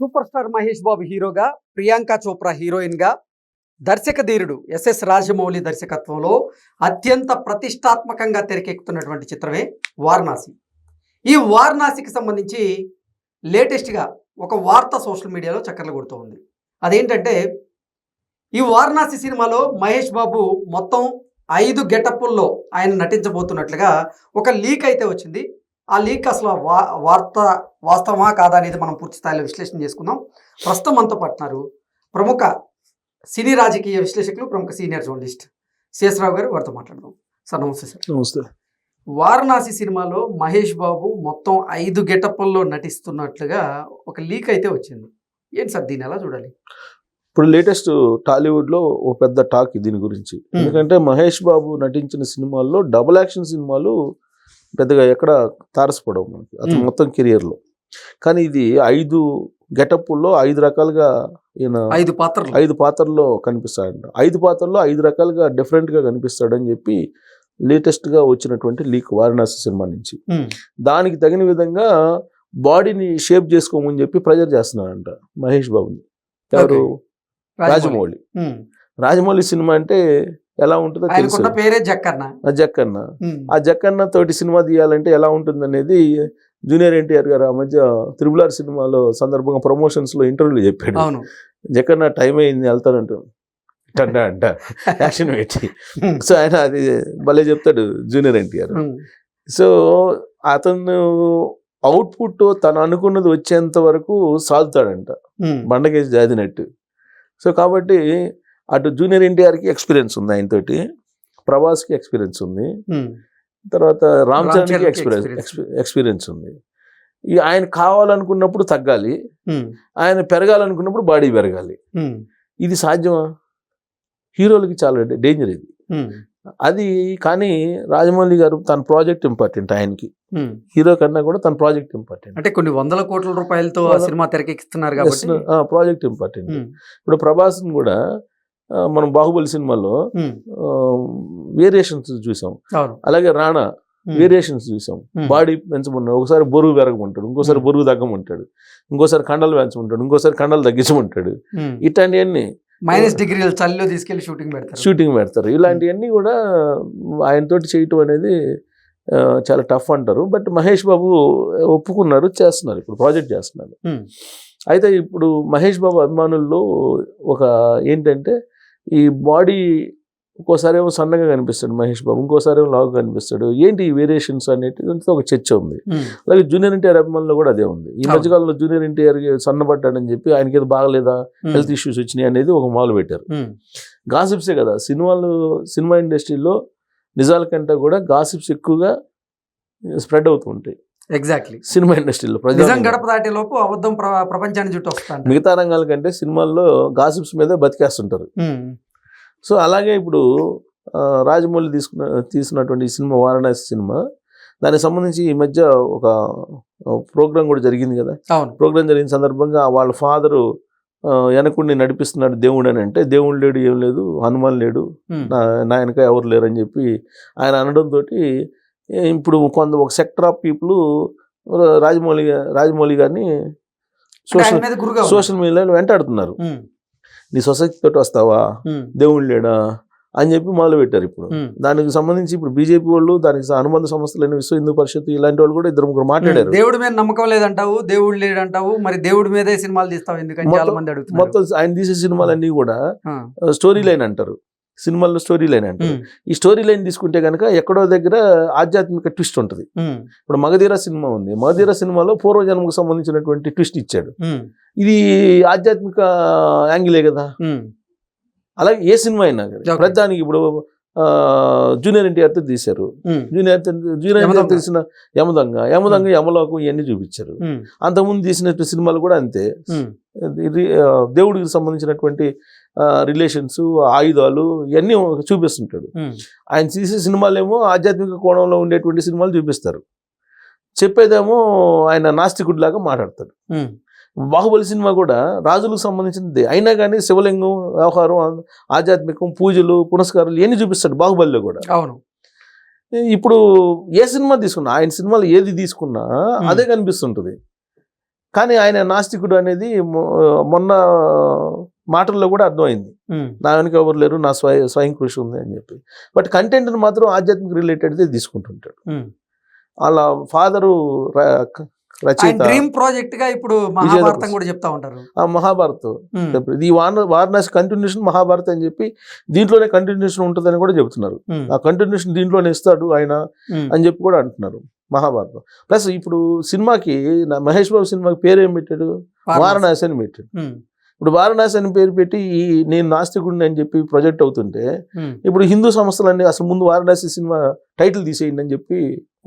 Super star Mahesh Babu హీరోగా, Priyanka Chopra heroine గా, దర్శక ధీరుడు ఎస్ఎస్ రాజమౌళి దర్శకత్వంలో అత్యంత ప్రతిష్టాత్మకంగా తెరకెక్కుతున్నటువంటి చిత్రమే వారణాసి. ఈ వారణాసికి సంబంధించి లేటెస్ట్గా ఒక వార్త సోషల్ మీడియాలో చక్కర్లు కొడుతూ ఉంది. అదేంటంటే, ఈ వారణాసి సినిమాలో మహేష్ బాబు మొత్తం 5 గెటప్పుల్లో ఆయన నటించబోతున్నట్లుగా ఒక లీక్ అయితే వచ్చింది. ఆ లీక్ అసలు వార్త వాస్తవమా కాదా అనేది మనం పూర్తి స్థాయిలో విశ్లేషణ చేసుకుందాం. ప్రస్తుతం మనతో పట్టినారు ప్రముఖ సినీ రాజకీయ విశ్లేషకులు, ప్రముఖ సీనియర్ జర్నలిస్ట్ శేషరావు గారు. వారితో మాట్లాడదాం. సార్ నమస్తే. సార్ నమస్తే. వారణాసి సినిమాలో మహేష్ బాబు మొత్తం 5 గెటప్పుల్లో నటిస్తున్నట్లుగా ఒక లీక్ అయితే వచ్చింది. ఏంటి సార్, దీన్ని ఎలా చూడాలి? ఇప్పుడు లేటెస్ట్ టాలీవుడ్ లో ఒక పెద్ద టాక్ దీని గురించి. ఎందుకంటే మహేష్ బాబు నటించిన సినిమాల్లో డబుల్ యాక్షన్ సినిమాలు పెద్దగా ఎక్కడ తారసపడవు మనకి అతను మొత్తం కెరియర్ లో. కానీ ఇది 5 గెటప్పుల్లో 5 రకాలుగా ఈయన 5 పాత్రల్లో కనిపిస్తాడంట. 5 పాత్రల్లో 5 రకాలుగా డిఫరెంట్ గా కనిపిస్తాడని చెప్పి లేటెస్ట్ గా వచ్చినటువంటి లీక్ వారణాసి సినిమా నుంచి. దానికి తగిన విధంగా బాడీని షేప్ చేసుకోమని చెప్పి ప్రెజర్ చేస్తున్నారంట మహేష్ బాబుని. ఎవరు? రాజమౌళి. రాజమౌళి సినిమా అంటే ఎలా ఉంటుందో తెలుసు. పేరే జక్కన్న. ఆ జక్కన్న తోటి సినిమా తీయాలంటే ఎలా ఉంటుంది అనేది జూనియర్ ఎన్టీఆర్ గారు ఆ మధ్య త్రిబుల్ ఆర్ సినిమాలో సందర్భంగా ప్రమోషన్స్ లో ఇంటర్వ్యూలు చెప్పాడు. జక్కన్న టైం అయింది వెళ్తానంటూ అంట యాక్షన్ పెట్టి. సో ఆయన అది భలే చెప్తాడు జూనియర్ ఎన్టీఆర్. సో అతను అవుట్పుట్ తను అనుకున్నది వచ్చేంత వరకు సాగుతాడంట, బండకేసి జాదినట్టు. సో కాబట్టి అటు జూనియర్ ఎన్టీఆర్కి ఎక్స్పీరియన్స్ ఉంది, ఆయనతోటి ప్రభాస్కి ఎక్స్పీరియన్స్ ఉంది, తర్వాత రామ్ చరణ్కి ఎక్స్పీరియన్స్ ఉంది. ఆయన కావాలనుకున్నప్పుడు తగ్గాలి, ఆయన పెరగాలనుకున్నప్పుడు బాడీ పెరగాలి. ఇది సాధ్యమా? హీరోలకి చాలా డేంజర్ ఇది. అది కానీ రాజమౌళి గారు తన ప్రాజెక్ట్ ఇంపార్టెంట్ ఆయనకి, హీరో కన్నా కూడా తన ప్రాజెక్ట్ ఇంపార్టెంట్. అంటే కొన్ని వందల కోట్ల రూపాయలతో సినిమా తెరకెక్కిస్తున్నారు కాబట్టి ప్రాజెక్ట్ ఇంపార్టెంట్. ఇప్పుడు ప్రభాస్ కూడా మనం బాహుబలి సినిమాలో వేరియేషన్స్ చూసాం, అలాగే రాణా వేరియేషన్స్ చూసాం. బాడీ పెంచమంటాడు, ఒకసారి బరువు పెరగమంటాడు, ఇంకోసారి బరువు తగ్గమంటాడు, ఇంకోసారి కండలు పెంచమంటాడు, ఇంకోసారి కండలు తగ్గించమంటాడు. ఇట్లాంటివన్నీ -డిగ్రీలు చలిలో తీసుకెళ్లి షూటింగ్ పెడతారు. ఇలాంటివన్నీ కూడా ఆయనతోటి చేయటం అనేది చాలా టఫ్ అంటారు. బట్ మహేష్ బాబు ఒప్పుకున్నారు, చేస్తున్నారు, ఇప్పుడు ప్రాజెక్ట్ చేస్తున్నారు. అయితే ఇప్పుడు మహేష్ బాబు అభిమానుల్లో ఒక ఏంటంటే, ఈ బాడీ ఒక్కోసారి ఏమో సన్నగా కనిపిస్తాడు మహేష్ బాబు, ఇంకోసారి ఏమో లావుగా కనిపిస్తాడు. ఏంటి ఈ వేరియేషన్స్ అనేది ఒక చర్చ ఉంది. అలాగే జూనియర్ ఎన్టీఆర్ అభిమానుల్లో కూడా అదే ఉంది. ఈ మధ్యకాలంలో జూనియర్ ఎన్టీఆర్ సన్నబడ్డాడని చెప్పి ఆయనకి ఏదో బాగలేదా, హెల్త్ ఇష్యూస్ వచ్చినాయి అనేది ఒక మొదలు పెట్టారు. గాసిప్సే కదా సినిమా ఇండస్ట్రీలో, నిజాల కంటే కూడా గాసిప్స్ ఎక్కువగా స్ప్రెడ్ అవుతూ ఉంటాయి. ఎగ్జాక్ట్లీ. సినిమా ఇండస్ట్రీలో గడప దాటే లోపు అబద్ధం ప్రపంచాన్ని చుట్టూ వస్తాను. మిగతా రంగాల కంటే సినిమాల్లో గాసిప్స్ మీద బతికేస్తుంటారు. సో అలాగే ఇప్పుడు రాజమౌళి తీసినటువంటి సినిమా వారణాసి సినిమా, దానికి సంబంధించి ఈ మధ్య ఒక ప్రోగ్రాం కూడా జరిగింది కదా. ప్రోగ్రాం జరిగిన సందర్భంగా వాళ్ళ ఫాదరు వెనకుండి నడిపిస్తున్నాడు దేవుడు అని అంటే, దేవుడు లేడు, ఏం లేదు, హనుమాన్ లేడు, నా వెనక ఎవరు లేరు అని చెప్పి ఆయన అనడంతో ఇప్పుడు ఒక సెక్టర్ ఆఫ్ పీపుల్ రాజమౌళి గారిని సోషల్ మీడియాలో వెంటాడుతున్నారు. నీ సొసైటీ తోటి వస్తావా, దేవుడు లేడా అని చెప్పి మొదలు పెట్టారు. ఇప్పుడు దానికి సంబంధించి ఇప్పుడు బీజేపీ వాళ్ళు, దానికి అనుబంధ సంస్థలైన విశ్వ హిందూ పరిషత్ ఇలాంటి వాళ్ళు కూడా 2-3 మాట్లాడారు. దేవుడి మీద నమ్మకం లేదంటావు, దేవుడు లేడంటావు, మరి దేవుడి మీదే సినిమాలు తీస్తావు ఎందుకంటే చాలా మంది అడుగుతున్నారు. మొత్తం ఆయన తీసే సినిమాలన్నీ కూడా స్టోరీ లైన్ అంటారు, సినిమాల్లో స్టోరీ లైన్ అంటారు. ఈ స్టోరీ లైన్ తీసుకుంటే కనుక ఎక్కడో దగ్గర ఆధ్యాత్మిక ట్విస్ట్ ఉంటుంది. ఇప్పుడు మగధీర సినిమా ఉంది, మగధీర సినిమాలో పూర్వజన్మకు సంబంధించినటువంటి ట్విస్ట్ ఇచ్చాడు. ఇది ఆధ్యాత్మిక యాంగిలే కదా. అలాగే ఏ సినిమా అయినా ప్రతిదానికి ఇప్పుడు జూనియర్ ఎన్టీఆర్తో తీశారు, జూనియర్ ఎన్టీఆర్ తీసిన యమదొంగ, యమలోకం ఇవన్నీ చూపించారు. అంతకుముందు తీసిన సినిమాలు కూడా అంతే, దేవుడికి సంబంధించినటువంటి రిలేషన్స్, ఆయుధాలు ఇవన్నీ చూపిస్తుంటాడు. ఆయన తీసే సినిమాలేమో ఆధ్యాత్మిక కోణంలో ఉండేటువంటి సినిమాలు చూపిస్తారు, చెప్పేదేమో ఆయన నాస్తికుడిలాగా మాట్లాడతాడు. బాహుబలి సినిమా కూడా రాజులకు సంబంధించింది అయినా కానీ శివలింగం వ్యవహారం, ఆధ్యాత్మికం, పూజలు, పునస్కారాలు ఇవన్నీ చూపిస్తాడు బాహుబలిలో కూడా. అవును. ఇప్పుడు ఏ సినిమా తీసుకున్నా, ఆయన సినిమాలు ఏది తీసుకున్నా అదే కనిపిస్తుంటుంది. కానీ ఆయన నాస్తికుడు అనేది మొన్న మాటల్లో కూడా అర్థమైంది. నా వెనక ఎవరు లేరు, నా స్వయం కృషి ఉంది అని చెప్పి. బట్ కంటెంట్ మాత్రం ఆధ్యాత్మిక రిలేటెడ్ తీసుకుంటుంటాడు. వాళ్ళ ఫాదరు రచయిత, డ్రీమ్ ప్రాజెక్ట్ గా ఇప్పుడు మహాభారతం కూడా చెప్తా ఉంటారు. ఆ మహాభారతం ఈ వారణాసి కంటిన్యూషన్ మహాభారతం అని చెప్పి దీంట్లోనే కంటిన్యూషన్ ఉంటుందని కూడా చెబుతున్నారు. ఆ కంటిన్యూషన్ దీంట్లోనే ఇస్తాడు ఆయన అని చెప్పి కూడా అంటున్నారు మహాభారతం. ప్లస్ ఇప్పుడు సినిమాకి మహేష్ బాబు సినిమాకి పేరు ఏం పెట్టాడు? వారణాసి అని పెట్టాడు. ఇప్పుడు వారణాసి అని పేరు పెట్టి నేను నాస్తికుడిని అని చెప్పి ప్రొజెక్ట్ అవుతుంటే ఇప్పుడు హిందూ సంస్థలన్నీ అసలు ముందు వారణాసి సినిమా టైటిల్ తీసేయండి అని చెప్పి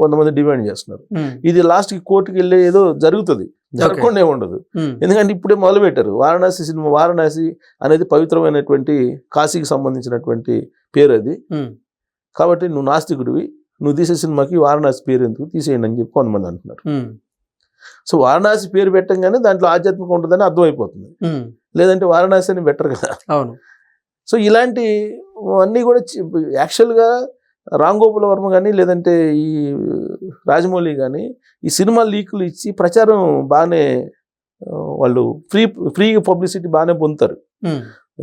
కొంతమంది డిమాండ్ చేస్తున్నారు. ఇది లాస్ట్ కి కోర్టుకి వెళ్ళే ఏదో జరుగుతుంది, జరగకుండా ఉండదు. ఎందుకంటే ఇప్పుడే మొదలు పెట్టారు వారణాసి సినిమా. వారణాసి అనేది పవిత్రమైనటువంటి కాశీకి సంబంధించినటువంటి పేరు అది. కాబట్టి నువ్వు నాస్తికుడివి, నువ్వు తీసే సినిమాకి వారణాసి పేరు ఎందుకు తీసేయండి అని చెప్పి కొంతమంది అంటున్నారు. సో వారణాసి పేరు పెట్టంగానే దాంట్లో ఆధ్యాత్మికం ఉంటుందని అర్థమైపోతుంది. లేదంటే వారణాసి అని బెటర్ కదా. అవును. సో ఇలాంటి అన్నీ కూడా యాక్చువల్గా రామ్ గోపాల్ వర్మ కానీ లేదంటే ఈ రాజమౌళి కానీ ఈ సినిమా లీకులు ఇచ్చి ప్రచారం బాగానే వాళ్ళు ఫ్రీ పబ్లిసిటీ బాగానే పొందుతారు.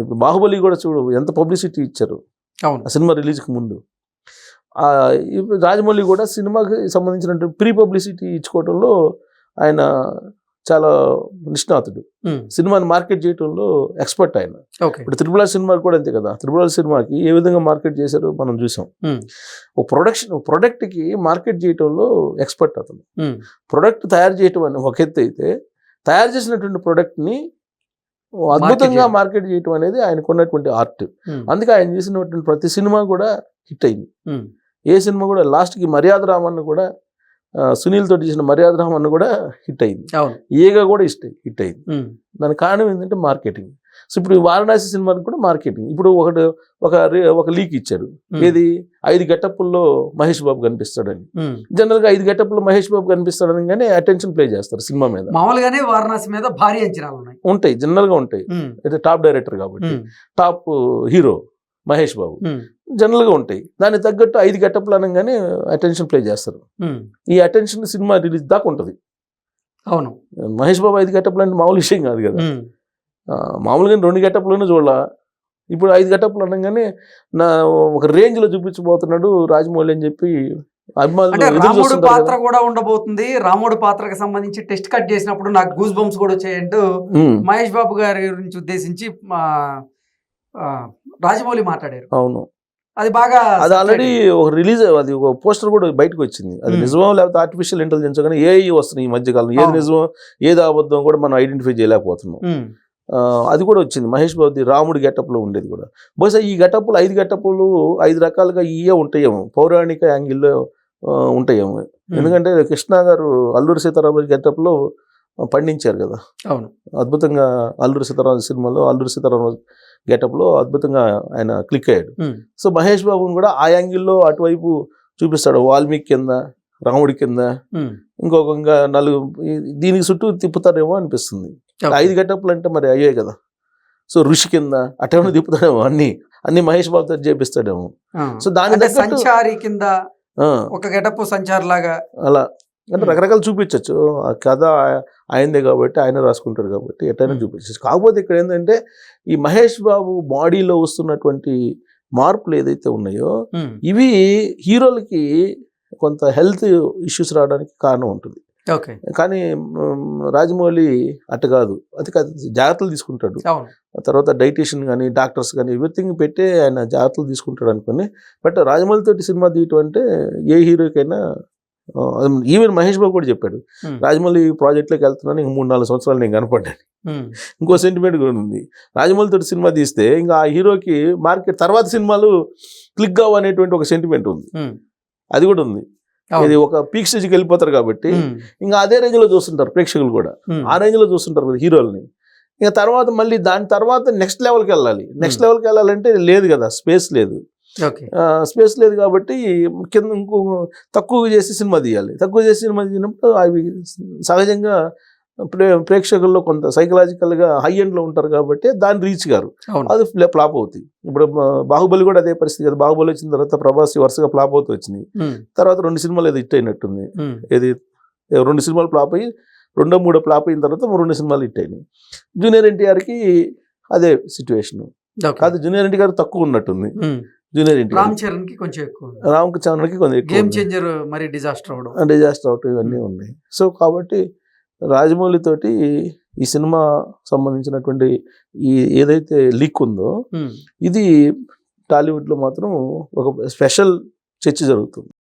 ఇప్పుడు బాహుబలి కూడా చూడు ఎంత పబ్లిసిటీ ఇచ్చారు ఆ సినిమా రిలీజ్కి ముందు. రాజమౌళి కూడా సినిమాకి సంబంధించిన ప్రీ పబ్లిసిటీ ఇచ్చుకోవడంలో ఆయన చాలా నిష్ణాతుడు. సినిమాని మార్కెట్ చేయడంలో ఎక్స్పర్ట్ ఆయన. ఇప్పుడు త్రిపుల్ సినిమా కూడా అంతే కదా. త్రిపుల్ సినిమాకి ఏ విధంగా మార్కెట్ చేశారో మనం చూసాం. ఒక ప్రొడక్ట్కి మార్కెట్ చేయడంలో ఎక్స్పర్ట్ అతను. ప్రొడక్ట్ తయారు చేయటం అని ఒక ఎత్తు అయితే, తయారు చేసినటువంటి ప్రొడక్ట్ని అద్భుతంగా మార్కెట్ చేయటం అనేది ఆయనకు ఉన్నటువంటి ఆర్ట్. అందుకే ఆయన చేసినటువంటి ప్రతి సినిమా కూడా హిట్ అయింది. ఏ సినిమా కూడా లాస్ట్కి మర్యాద రామన్న కూడా సునీల్ తోటి చేసిన మర్యాద రామన్న కూడా హిట్ అయింది. ఏగా కూడా హిట్ అయింది. దానికి కారణం ఏంటంటే మార్కెటింగ్. సో ఇప్పుడు వారణాసి సినిమాకి కూడా మార్కెటింగ్. ఇప్పుడు ఒక లీక్ ఇచ్చారు, ఏది 5 గెటప్ల్లో మహేష్ బాబు కనిపిస్తాడని. జనరల్గా 5 గెటప్లో మహేష్ బాబు కనిపిస్తాడని కానీ అటెన్షన్ ప్లే చేస్తారు సినిమా మీద. మామూలుగానే వారణాసి మీద భారీ అంచనాలు ఉంటాయి, జనరల్గా ఉంటాయి. అయితే టాప్ డైరెక్టర్ కాబట్టి, టాప్ హీరో మహేష్ బాబు, జనరల్గా ఉంటాయి. దానికి తగ్గట్టు 5 గెటప్లు అనగానే అటెన్షన్ ప్లే చేస్తారు. ఈ అటెన్షన్ సినిమా రిలీజ్ దాకా ఉంటుంది. అవును. మహేష్ బాబు 5 గెటప్లు అంటే మామూలు విషయం కాదు కదా. మామూలుగా 2 గెటప్లోనే చూడాల. ఇప్పుడు 5 గెటప్లు అనగానే ఒక రేంజ్ లో చూపించబోతున్నాడు రాజమౌళి అని చెప్పి రాముడు పాత్ర కూడా ఉండబోతుంది. రాముడు పాత్రకు సంబంధించి టెస్ట్ కట్ చేసినప్పుడు నాకు గూస్ బంప్స్ కూడా వచ్చాయంటూ మహేష్ బాబు గారి గురించి ఉద్దేశించి రాజమౌళి మాట్లాడారు. అవును, అది బాగా అది ఆల్రెడీ ఒక రిలీజ్, అది ఒక పోస్టర్ కూడా బయటకు వచ్చింది. అది నిజమో లేకపోతే ఆర్టిఫిషియల్ ఇంటెలిజెన్స్ కానీ ఏఐ వస్తున్నాయి ఈ మధ్యకాలం. ఏది నిజమో ఏది అబద్ధం కూడా మనం ఐడెంటిఫై చేయలేకపోతున్నాం. అది కూడా వచ్చింది. మహేష్ బాబుది రాముడి గెటప్లో ఉండేది కూడా. బహుశా ఈ గెటప్లు 5 గెటప్లు 5 రకాలుగా ఇవే ఉంటాయేమో, పౌరాణిక యాంగిల్లో ఉంటాయేమో. ఎందుకంటే కృష్ణ గారు అల్లూరి సీతారామరాజు గెటప్లో పండించారు కదా. అవును, అద్భుతంగా అల్లూరి సీతారామరాజు సినిమాలో అల్లూరి సీతారామరాజు గెటప్లో అద్భుతంగా ఆయన క్లిక్ అయ్యాడు. సో మహేష్ బాబుని కూడా ఆ యాంగిల్లో అటువైపు చూపిస్తాడు. వాల్మీకి కింద, రాముడి కింద, ఇంకొక 4 దీనికి చుట్టూ తిప్పుతారేమో అనిపిస్తుంది. 5 గెటప్లు అంటే మరి అయ్యాయి కదా. సో ఋషి కింద అటేమో తిప్పుతాడేమో, అన్ని మహేష్ బాబుతో చేపిస్తాడేమో. సో దాని సంచారి కింద ఒక గెటప్ సంచార్ లాగా అలా అంటే రకరకాలు చూపించవచ్చు. ఆ కథ ఆయనదే కాబట్టి ఆయన రాసుకుంటాడు కాబట్టి ఎట్లయినా చూపించచ్చు. కాకపోతే ఇక్కడ ఏంటంటే ఈ మహేష్ బాబు బాడీలో వస్తున్నటువంటి మార్పులు ఏదైతే ఉన్నాయో ఇవి హీరోలకి కొంత హెల్త్ ఇష్యూస్ రావడానికి కారణం ఉంటుంది. కానీ రాజమౌళి అట్ట కాదు, అది జాగ్రత్తలు తీసుకుంటాడు. తర్వాత డైటీషియన్ కానీ డాక్టర్స్ కానీ ఎవ్రీథింగ్ పెట్టి ఆయన జాగ్రత్తలు తీసుకుంటాడు అనుకుని. బట్ రాజమౌళి తోటి సినిమా తీయటం అంటే ఏ హీరోకైనా, ఈవెన్ మహేష్ బాబు కూడా చెప్పాడు, రాజమౌళి ప్రాజెక్ట్లోకి వెళ్తున్నాను, ఇంక 3-4 సంవత్సరాలు నేను కనపడ్డాను. ఇంకో సెంటిమెంట్ కూడా ఉంది. రాజమౌళి తోటి సినిమా తీస్తే ఇంకా ఆ హీరోకి మార్కెట్ తర్వాత సినిమాలు క్లిక్ కావు అనేటువంటి ఒక సెంటిమెంట్ ఉంది. అది కూడా ఉంది. ఇది ఒక పీక్ స్టేజ్కి వెళ్ళిపోతారు కాబట్టి ఇంకా అదే రేంజ్ లో చూస్తుంటారు ప్రేక్షకులు కూడా. ఆ రేంజ్ లో చూస్తుంటారు కదా హీరోల్ని. ఇంకా తర్వాత మళ్ళీ దాని తర్వాత నెక్స్ట్ లెవెల్కి వెళ్ళాలి. నెక్స్ట్ లెవెల్కి వెళ్ళాలంటే లేదు కదా, స్పేస్ లేదు. స్పేస్ లేదు కాబట్టి కింద ఇంకో తక్కువ చేసి సినిమా తీయాలి. తక్కువ చేసి సినిమా తీసినప్పుడు అవి సహజంగా ప్రేక్షకుల్లో కొంత సైకలాజికల్గా హై ఎండ్లో ఉంటారు కాబట్టి దాన్ని రీచ్ గారు, అది ఫ్లాప్ అవుతాయి. ఇప్పుడు బాహుబలి కూడా అదే పరిస్థితి కదా. బాహుబలి వచ్చిన తర్వాత ప్రభాస్ వరుసగా ఫ్లాప్ అవుతూ వచ్చినాయి. తర్వాత 2 సినిమాలు ఏదో హిట్ అయినట్టుంది. ఏది 2 సినిమాలు ఫ్లాప్ అయ్యి రెండో మూడో ఫ్లాప్ అయిన తర్వాత 2 సినిమాలు హిట్ అయినాయి. జూనియర్ ఎన్టీఆర్కి అదే సిచ్యువేషన్. కాదు, జూనియర్ ఎన్టీఆర్ తక్కువ ఉన్నట్టుంది. జూనియర్ ఎన్టీఆర్, రామ్ చరణ్ కి కొంచెం ఎక్కువ, రామ్ చరణ్కి కొంచెం ఎక్కువ, గేమ్ చేంజర్ మరి డిజాస్టర్ అవటం ఇవన్నీ ఉన్నాయి. సో కాబట్టి రాజమౌళి తోటి ఈ సినిమా సంబంధించినటువంటి ఈ ఏదైతే లీక్ ఉందో ఇది టాలీవుడ్ లో మాత్రం ఒక స్పెషల్ చర్చ జరుగుతుంది.